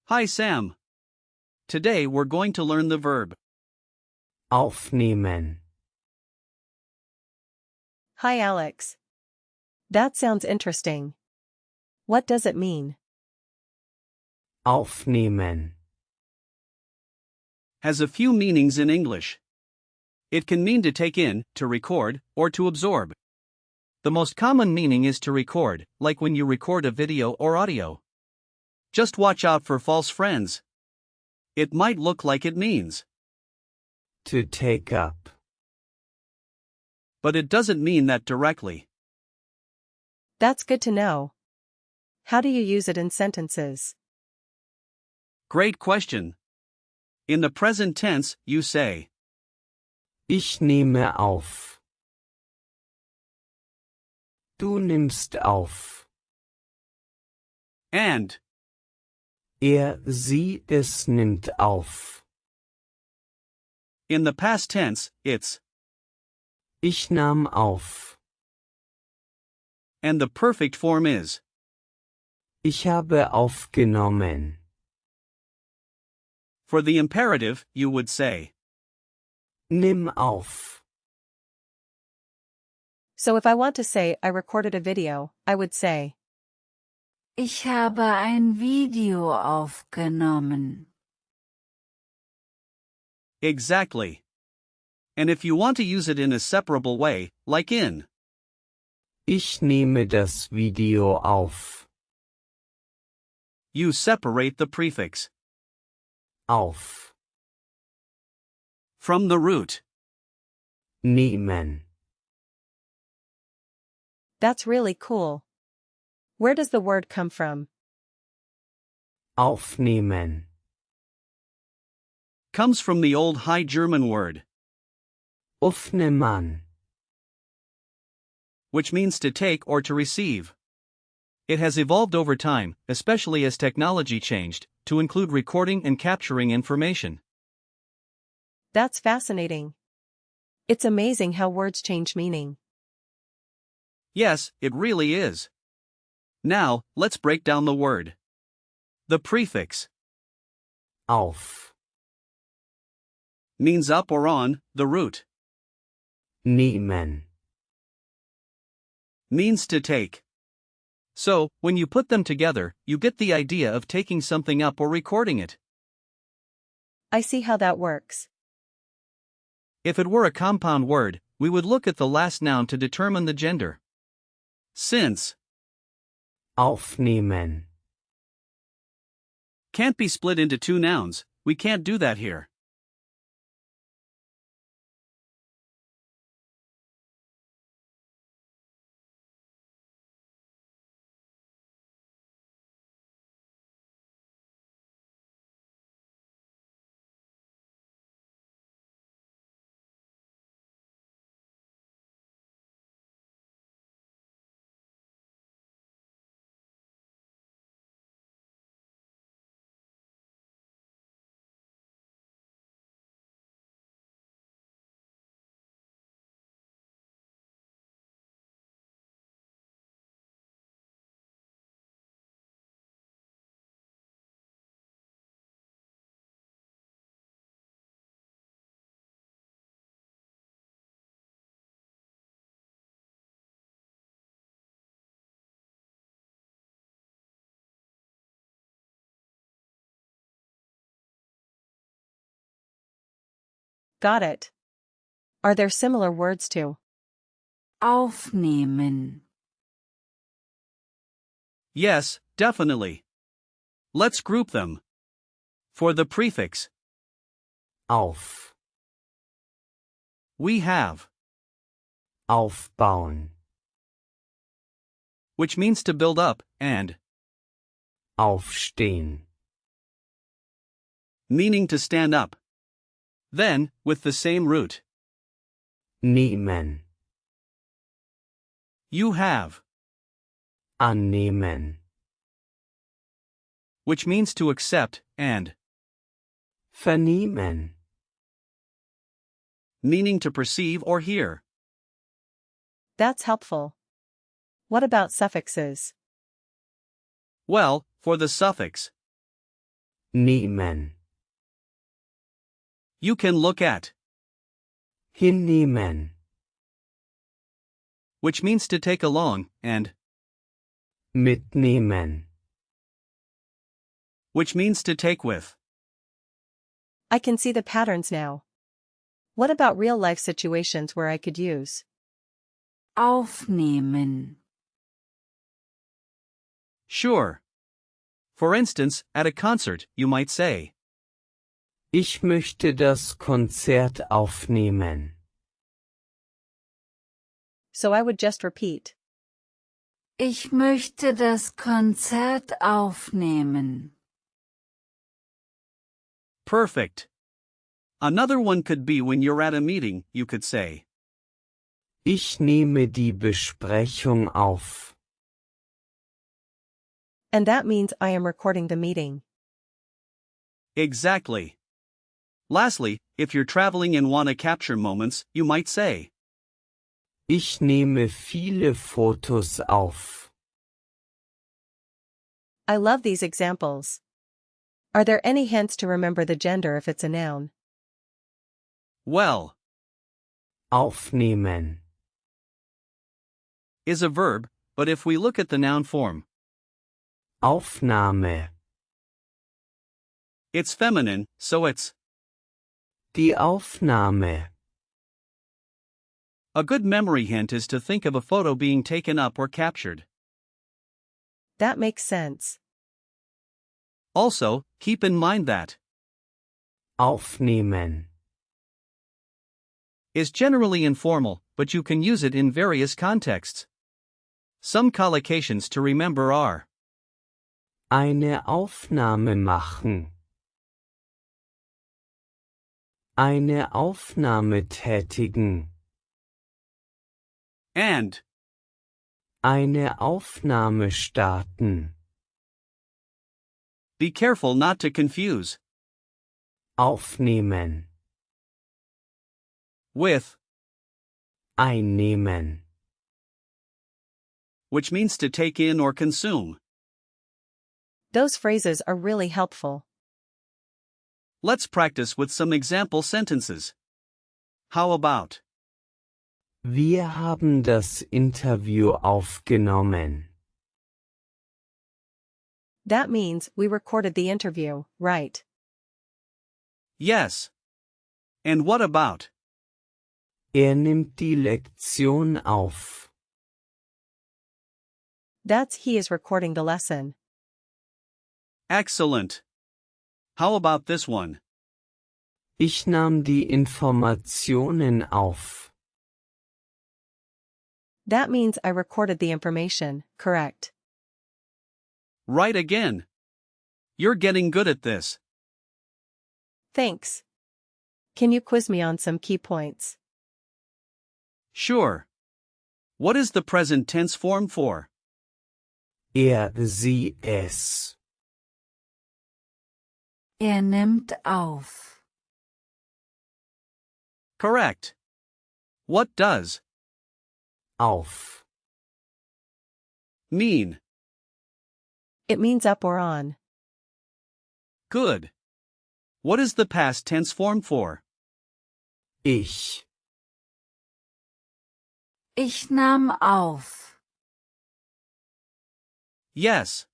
Hi Sam. Today we're going to learn the verb aufnehmen, Hi Alex. That sounds interesting. What does it mean? aufnehmen, has a few meanings in English. It can mean to take in, to record, or to absorb. The most common meaning is to record, like when you record a video or audio. Just watch out for false friends. It might look like it means, to take up, but it doesn't mean that directly. That's good to know. How do you use it in sentences? Great question. In the present tense, you say, ich nehme auf. Du nimmst auf. and, Sie, es nimmt auf. in the past tense, it's, Ich nahm auf. and the perfect form is, Ich habe aufgenommen. for the imperative, you would say, Nimm auf. So if I want to say I recorded a video, I would say, Ich habe ein Video aufgenommen. exactly. And if you want to use it in a separable way, like in, Ich nehme das Video auf. you separate the prefix Auf. from the root. Nehmen. that's really cool. Where does the word come from? Aufnehmen. Comes from the old High German word, Aufnehmen. which means to take or to receive. It has evolved over time, especially as technology changed, to include recording and capturing information. That's fascinating. It's amazing how words change meaning. Yes, it really is. Now, let's break down the word. The prefix Auf. means up or on, the root Nehmen. means to take. So, when you put them together, you get the idea of taking something up or recording it. I see how that works. If it were a compound word, we would look at the last noun to determine the gender. Since Aufnehmen. can't be split into two nouns, we can't do that here. Got it. Are there similar words too? Aufnehmen. Yes, definitely. Let's group them. For the prefix, Auf. we have, Aufbauen. which means to build up, and, Aufstehen. meaning to stand up. Then, with the same root, Nehmen. you have, Annehmen. which means to accept, and, Vernehmen. meaning to perceive or hear. That's helpful. What about suffixes? Well, for the suffix, nehmen, You can look at, hinnehmen, which means to take along, and, mitnehmen, which means to take with. I can see the patterns now. What about real-life situations where I could use aufnehmen, Sure. For instance, at a concert, you might say, ich möchte das Konzert aufnehmen. So I would just repeat. ich möchte das Konzert aufnehmen. Perfect. Another one could be when you're at a meeting, you could say, Ich nehme die Besprechung auf. And that means I am recording the meeting. Exactly. Lastly, if you're traveling and want to capture moments, you might say, Ich nehme viele Fotos auf. I love these examples. Are there any hints to remember the gender if it's a noun? well, Aufnehmen, is a verb, but if we look at the noun form, Aufnahme, it's feminine, so it's die Aufnahme. a good memory hint is to think of a photo being taken up or captured. That makes sense. Also, keep in mind that Aufnehmen, is generally informal, but you can use it in various contexts. Some collocations to remember are eine Aufnahme machen. Eine Aufnahme tätigen. and Eine Aufnahme starten. be careful not to confuse Aufnehmen, with, einnehmen. which means to take in or consume. Those phrases are really helpful. Let's practice with some example sentences. How about, Wir haben das Interview aufgenommen. That means we recorded the interview, right? yes? And what about, Nimmt die Lektion auf. That's he is recording the lesson. excellent? How about this one? Ich nahm die Informationen auf. That means I recorded the information, correct? Right again. You're getting good at this. Thanks. Can you quiz me on some key points? Sure. What is the present tense form for? Sie, es. Nimmt auf. Correct. What does Auf. mean? It means up or on. Good. What is the past tense form for? Ich. Ich nahm auf. Yes.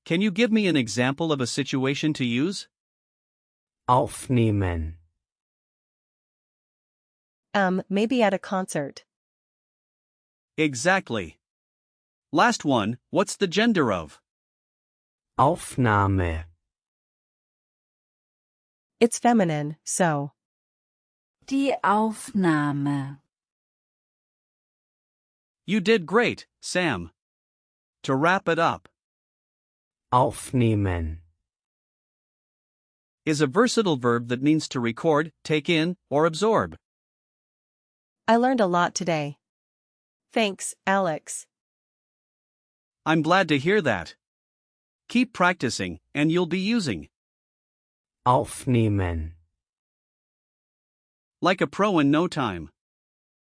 Can you give me an example of a situation to use? Aufnehmen. Maybe at a concert. Exactly. Last one, what's the gender of? Aufnahme. It's feminine, so. Die Aufnahme. You did great, Sam. To wrap it up, Aufnehmen. is a versatile verb that means to record, take in, or absorb. I learned a lot today. Thanks, Alex. I'm glad to hear that. Keep practicing, and you'll be using Aufnehmen. like a pro in no time.